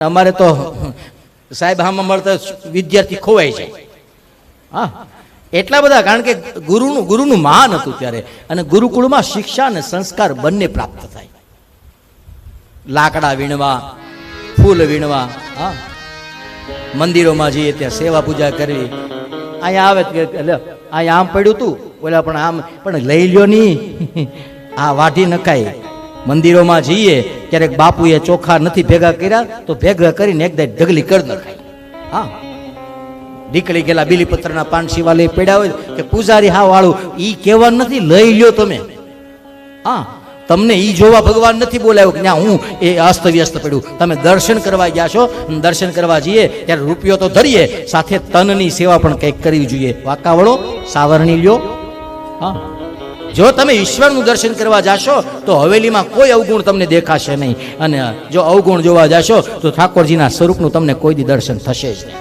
અમારે તો સાહેબ આમાં મળતા વિદ્યાર્થી ખોવાય છે. હા, એટલા બધા, કારણ કે ગુરુનું માન હતું ત્યારે, અને ગુરુકુળમાં શિક્ષા અને સંસ્કાર બંને પ્રાપ્ત થાય. લાકડા વીણવા, ફૂલ વીણવા, હા, મંદિરોમાં જઈએ ત્યાં સેવા પૂજા કરવી. અહીંયા આવે એટલે અહીંયા આમ પડ્યું તું, બોલ્યા પણ આમ પણ લઈ લ્યો નહીં, આ વાઢી નખાય. મંદિરોમાં જઈએ ક્યારેક બાપુએ ચોખા નથી ભેગા કર્યા તો ભેગા કરીને એક ઢગલી કરી નખાય. હા, નીકળી ગયેલા બીલીપત્રના પાન શિવાલય પડ્યા હોય કે પૂજારી હા વાળું, ઈ કહેવાનું નથી, લઈ લ્યો તમે. હા, તમને ઈ જોવા ભગવાન નથી બોલાવ્યો કે ત્યાં હું એ અસ્ત વ્યસ્ત પડ્યું. તમે દર્શન કરવા ગયા છો, દર્શન કરવા જઈએ ત્યારે રૂપિયો તો ધરીએ, સાથે તનની સેવા પણ કંઈક કરવી જોઈએ. વાંકાવળો સાવરણી લ્યો. હા, જો તમે ઈશ્વરનું દર્શન કરવા જાશો તો હવેલીમાં કોઈ અવગુણ તમને દેખાશે નહીં, અને જો અવગુણ જોવા જાશો તો ઠાકોરજીના સ્વરૂપનું તમને કોઈ દી દર્શન થશે જ નહીં.